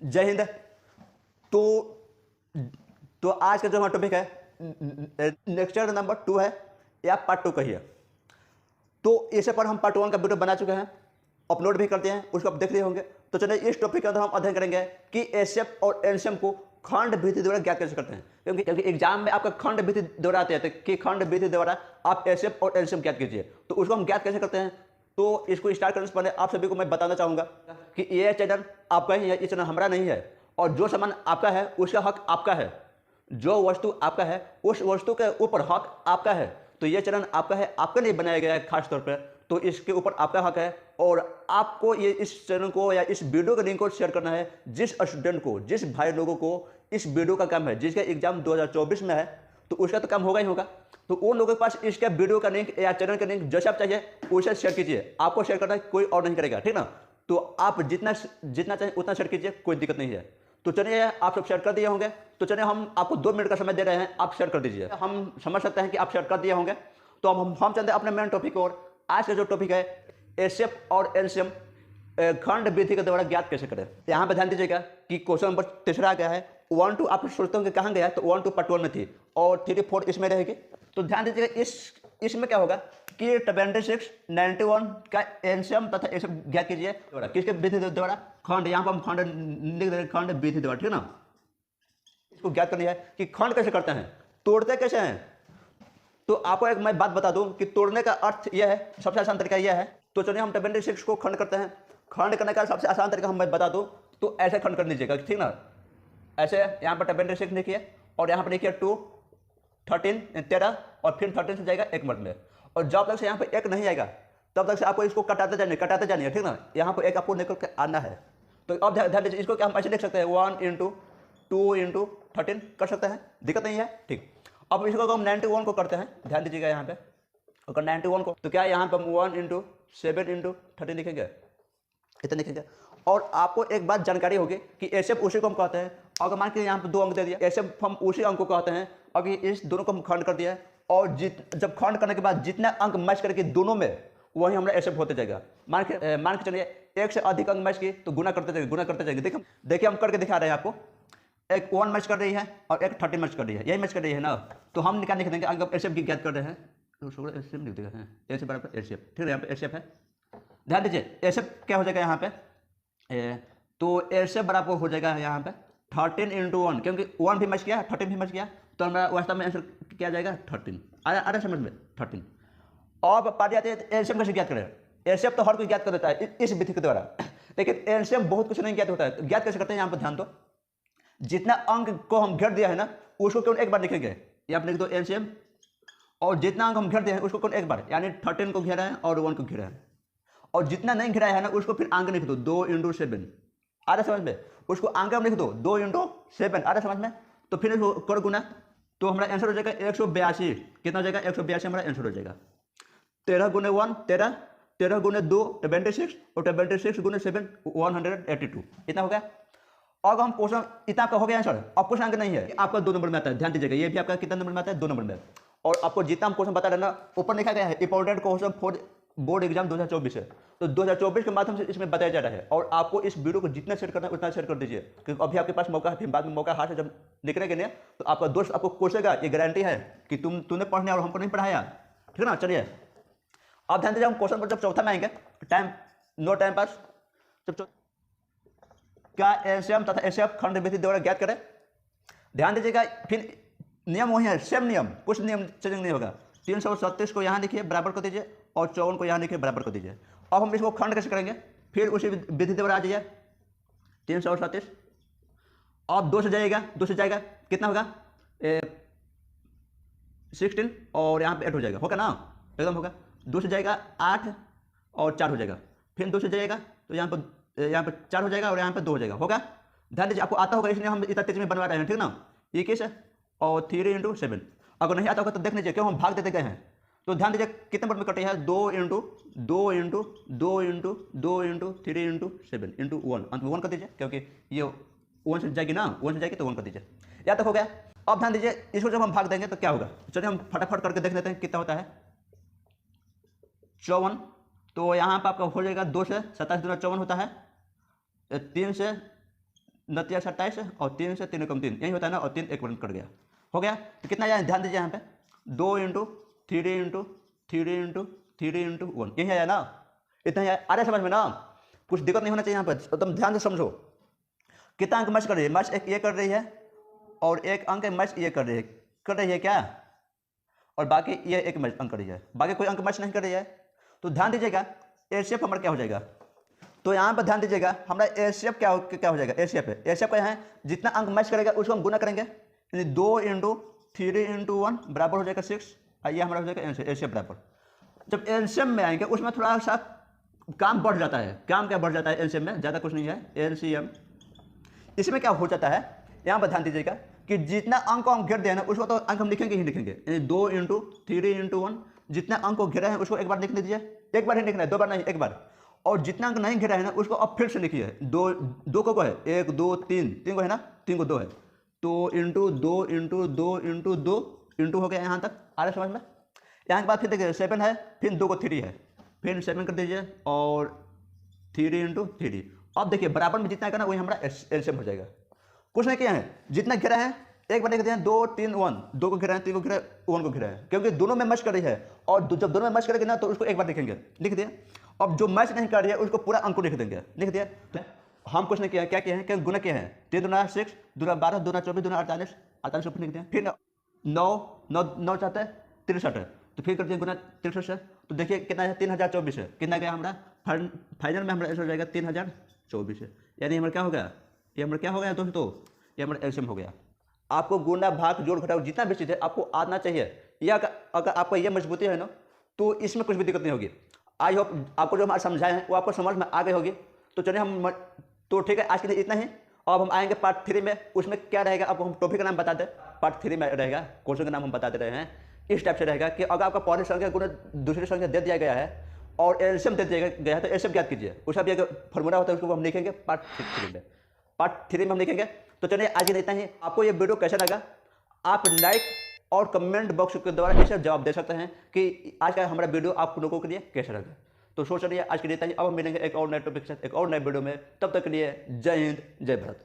जय हिंद। तो आज का जो हमारा टॉपिक है लेक्चर नंबर 2 है या पार्ट 2 कहिए। तो इसे पर हम पार्ट 1 का वीडियो बना चुके हैं, अपलोड भी करते हैं, उसको आप देख लिए होंगे। तो चलिए इस टॉपिक के अंदर हम अध्ययन करेंगे कि एचसीएफ और एलसीएम को खंड विधि द्वारा ज्ञात कैसे करते हैं, क्योंकि एग्जाम में आपका खंड विधि द्वारा आते हैं कि खंड विधि द्वारा आप एचसीएफ और एलसीएम ज्ञात कीजिए। तो उसको हम ज्ञात कैसे करते हैं, तो इसको स्टार्ट करने से पहले आप सभी को मैं बताना चाहूंगा कि ये चैनल आपका ही है, ये चैनल हमारा नहीं है। और जो सामान आपका है उसका हक आपका है, जो वस्तु आपका है उस वस्तु के ऊपर हक आपका है। तो ये चैनल आपका है, आपके लिए बनाया गया है खास तौर पर, तो इसके ऊपर आपका हक है। और आपको ये इस चैनल को या इस वीडियो के लिंक को शेयर करना है जिस स्टूडेंट को, जिस भाई लोगों को इस वीडियो का काम है, जिसका एग्जाम 2024 में है, तो उसका तो काम होगा ही होगा। तो उन लोगों के पास इसका वीडियो का लिंक या चैनल का लिंक जैसे आप चाहिए उसे शेयर कीजिए। आपको शेयर करना है, कोई और नहीं करेगा, ठीक ना। तो आप जितना चाहिए उतना शेयर कीजिए, कोई दिक्कत नहीं है। तो चलिए आप सब शेयर कर दिए होंगे, तो चलिए हम आपको 2 मिनट का समय दे रहे हैं, आप शेयर कर दीजिए। हम समझ सकते हैं कि आप शेयर कर दिए होंगे। तो अब हम चलते हैं अपने मेन टॉपिक की ओर। आज का जो टॉपिक है एचसीएफ और एलसीएम खंड विधि के द्वारा ज्ञात कैसे करें। यहाँ पे ध्यान दीजिएगा कि क्वेश्चन नंबर 3 गया है। 1 2 आप सोचते होंगे कहाँ गया है, तो 1 2 पार्ट 1 में थी और 3 4 इसमें रहेगी। तो ध्यान दीजिएगा इसमें क्या होगा कि 26 91 का एलसीएम तथा एचसीएफ ज्ञात कीजिए किसके विधि द्वारा, खंड। यहाँ पर हम खंड लिख देंगे, खंड विधि द्वारा, ठीक ना। इसको ज्ञात करनी है कि खंड कैसे करते हैं, तोड़ते कैसे हैं। तो आपको एक मैं बात बता दूं कि तोड़ने का अर्थ यह है, सबसे आसान तरीका यह है। तो चलिए हम 26 को खंड करते हैं। खंड करने का सबसे आसान तरीका हम मैं बता दूं, तो ऐसे खंड कर लीजिएगा, ठीक ना। ऐसे यहाँ पर 26 लिखिए और यहाँ पर लिखिए 2 13 13 और फिर 13 से जाएगा 1 मिनट में। और जब तक से यहाँ पर 1 नहीं आएगा तब तक से आपको इसको कटाते जानिए, ठीक ना। यहाँ पर 1 आपको निकल के आना है। तो अब ध्यान दीजिए, इसको क्या हम ऐसे लिख सकते हैं 1 × 2 × 13 कर सकते हैं, दिक्कत नहीं है, ठीक। अब इसको हम 91 को करते हैं, ध्यान दीजिएगा यहाँ पे। अगर 91 को तो क्या है, यहाँ पर 1 × 7 × 13 लिखेंगे, इतना लिखेंगे। और आपको एक बात जानकारी होगी कि एचसीएफ उसी को हम कहते हैं। अगर मान के यहाँ पे 2 अंक दे दिया, एचसीएफ हम उसी अंक को कहते हैं। अभी इस दोनों को हम खंड कर दिया है और जब खंड करने के बाद जितना अंक मैच करके दोनों में, वही हमारा एचसीएफ होते जाएगा। मान के चलिए 1 से अधिक अंक मैच की तो गुना करते जाएंगे। देखिए हम करके दिखा रहे हैं आपको। एक 1 मैच कर रही है और एक 30 मैच कर रही है, यही मैच कर रही है ना। तो हम निकाल लिख देंगे, अगर एचसीएफ की ज्ञात कर रहे हैं तो एचसीएफ लिख देगा, ए से बराबर एचसीएफ, ठीक है। यहाँ पे एचसीएफ है, ध्यान दीजिए। एचसीएफ क्या हो जाएगा यहाँ पे, तो एचसीएफ बराबर हो जाएगा यहाँ पे 13 × 1, क्योंकि 1 भी मैच किया 13 भी मैच किया, तो हमारा वास्तव में आंसर क्या जाएगा 13। आधा समझ में 13। और पार्टी आती है एलसीएम कैसे ज्ञात करें। एलसीएम तो हर कोई ज्ञात कर देता है इस विधि के द्वारा, लेकिन एलसीएम बहुत कुछ नहीं ज्ञात होता है। ज्ञात कैसे करते हैं, यहाँ पर ध्यान दो। जितना अंक को हम घेर दिया है ना, उसको केवल एक बार लिखेंगे, यहाँ पर लिख दो एलसीएम। और जितना अंक हम घेर दिया है उसको केवल एक बार, यानी 13 को घेरा है और 1 को घेरा है। और जितना नहीं घेराया है ना उसको फिर अंक लिख दो 2 × 7, आधा समझ में। उसको अंक में लिख दो 2 × 7, आधा समझ में। तो फिर इसको कर गुना, तो हमारा आंसर हो जाएगा 182। कितना हो जाएगा 182 हमारा आंसर हो जाएगा। 13 × 1 13, 13 × 2 26 और 26 × 7 182, इतना हो गया। अब हम क्वेश्चन इतना आपका हो गया आंसर। अब क्वेश्चन अंक नहीं है, आपका 2 नंबर में आता है, ध्यान दीजिएगा। ये भी आपका कितना नंबर में आता है, 2 नंबर में। और आपको जितना हम क्वेश्चन बता रहे हैं ना, ऊपर लिखा गया है important question for board exam 2024 है। तो 2024 के माध्यम से इसमें बताया जा रहा है। और आपको इस वीडियो को जितना शेयर करना है उतना शेयर कर दीजिए, क्योंकि अभी आपके पास मौका है, फिर बाद में मौका हाथ से जब निकलेगा नहीं तो आपका दोस्त आपको कोसेगा, ये गारंटी है कि तूने पढ़ने और हमको नहीं पढ़ाया, ठीक है ना। चलिए अब ध्यान दीजिए, हम क्वेश्चन पर जब चौथा में आएंगे, टाइम नो टाइम पास। क्या एलसीएम तथा एचसीएफ खंड विधि द्वारा ज्ञात करें। ध्यान दीजिएगा, फिर नियम वही है, सेम नियम, कुछ नियम चेंज नहीं होगा। 337 को यहाँ लिखिए, बराबर कर दीजिए, और 54 को यहाँ लिखिए, बराबर कर दीजिए। अब हम इसको खंड कैसे करेंगे, फिर उसी विधि द्वारा आ जाइए। 337 अब 2 से जाएगा, कितना होगा 16 और यहाँ पे 8 हो जाएगा, होगा ना, एकदम होगा। 2 से जाएगा 8 और 4 हो जाएगा, फिर 2 से जाएगा तो यहाँ पर 4 हो जाएगा और यहाँ पे 2 हो जाएगा, होगा। ध्यान दीजिए, आपको आता होगा इसलिए हम इतना तेज में बनवा रहे हैं, ठीक ना। 21 और 3 × 7। अगर नहीं आता होगा तो देख लीजिए, क्यों हम भाग देते गए हैं। तो ध्यान दीजिए कितने नंबर में कटे हैं, 2 × 2 × 2 × 2 × 3 × 7 × 1, अंत में 1 कर दीजिए, क्योंकि ये 1 से जाएगी ना, 1 से जाएगी तो 1 कर दीजिए। या तक हो गया। अब ध्यान दीजिए, इसको जब हम भाग देंगे तो क्या होगा, चलिए हम फटाफट करके देख लेते हैं कितना होता है। 54, तो यहाँ पर आपका हो जाएगा 2 से 27 दूना 54 होता है, 3 से 29 28 और 3 से 3 कम 3 यही होता है ना, और 3 एक कट गया, हो गया। तो कितना आया ध्यान दीजिए यहाँ पे 2 इंटू 3 इंटू 3 इंटू 3 इंटू 1 यही आया ना, इतना ही आ रहा है समझ में ना, कुछ दिक्कत नहीं होना चाहिए यहाँ पर, एकदम ध्यान से समझो। कितना अंक मैच कर रही है, मैच एक ये कर रही है और एक अंक मैच ये कर रही है क्या, और बाकी ये एक मैच अंक कर रही है, बाकी कोई अंक मैच नहीं कर रही है। तो ध्यान दीजिएगा एचसीएफ हमारा क्या हो जाएगा, तो यहाँ पर ध्यान दीजिएगा हमारा एचसीएफ क्या हो जाएगा, एचसीएफ है, एचसीएफ का है जितना अंक मैच करेगा उसको हम गुना करेंगे, यानी 2 इंटू 3 इंटू 1 बराबर हो जाएगा 6, ये हमारा हो जाएगा एचसीएफ बराबर। जब एलसीएम में आएंगे उसमें थोड़ा सा काम बढ़ जाता है, काम क्या बढ़ जाता है एलसीएम में, ज़्यादा कुछ नहीं है एलसीएम। इसमें क्या हो जाता है, यहाँ पर ध्यान दीजिएगा कि जितना अंक को हम घेर दें ना उसको तो अंक हम लिखेंगे ही लिखेंगे, यानी 2 इंटू 3 इंटू 1 जितना अंक को घेरा है उसको एक बार लिख लीजिए, एक बार ही लिखना है, 2 बार नहीं, एक बार। और जितना अंक नहीं घेरा है ना उसको अब फिर से लिखिए, दो को है 1 2 3 को है ना, 3 को 2 है, तो इंटू 2 इंटू 2 इंटू 2 इंटू हो गया, यहाँ तक आ रहा समझ में। यहाँ के बाद फिर देखिए 7 है, फिर 2 को 3 है, फिर 7 कर दीजिए और 3 इंटू 3। अब देखिए बराबर में जितना आएगा ना वही हमारा एलसीएम हो जाएगा, कुछ नहीं किया है, जितना घेरा है एक बार लिख दिया 2 3 1, 2 को घेरा है 3 को घेरा है 1 को घेरा है, क्योंकि दोनों में मैच कर रही है, और जब दोनों में मैच करेगी ना तो उसको एक बार लिखेंगे, लिख दिया। अब जो मैच नहीं कर रही है उसको पूरा अंक को लिख देंगे, लिख दिया। तो हम कुछ नहीं किया, क्या किया है, क्या गुना किया है, 3 दूना 6 दूना 12 दूना 24 दूना 48 48 ऊपर लिख दिया, फिर 9 चाहते हैं 63 है, तो फिर कर दिया गुना 63 से, तो देखिए कितना है 3024 है, कितना गया हमारा फाइनल में हमारा ऐसा हो जाएगा 3024 है, यानी हमारा क्या हो गया, ये हमारा क्या हो गया दोस्तों, ये हमारा एलसीएम हो गया। आपको गुना भाग जोड़ घटाव जितना भी चीज़ है आपको आना चाहिए, या अगर आपका ये मजबूती है ना तो इसमें कुछ भी दिक्कत नहीं होगी। आई होप आपको जो हमारे समझाए हैं वो आपको समझ में आ गई होगी। तो चलिए हम तो ठीक है, आज के लिए इतना ही। अब हम आएंगे पार्ट 3 में, उसमें क्या रहेगा आपको हम टॉपिक का नाम बता दें, पार्ट 3 में रहेगा, क्वेश्चन का नाम हम बता दे रहे हैं। इस टाइप से रहेगा कि अगर आपका पहली संख्या गुना दूसरी संख्या दे दिया गया है और एलसीएम दे दिया गया है तो एलसीएम ज्ञात कीजिए, उसका भी एक फॉर्मूला होता है, उसको हम लिखेंगे पार्ट 3 में, पार्ट 3 में हम लिखेंगे। तो चलिए आज के लिए इतना ही। आपको ये वीडियो कैसा लगा आप लाइक और कमेंट बॉक्स के द्वारा इसे जवाब दे सकते हैं कि आज का हमारा वीडियो आप लोगों के लिए कैसा लगा। तो सोच रही है आज के लिए इतना ही, अब हम मिलेंगे एक और नए टॉपिक के साथ एक और नए वीडियो में, तब तक के लिए जय हिंद जय भारत।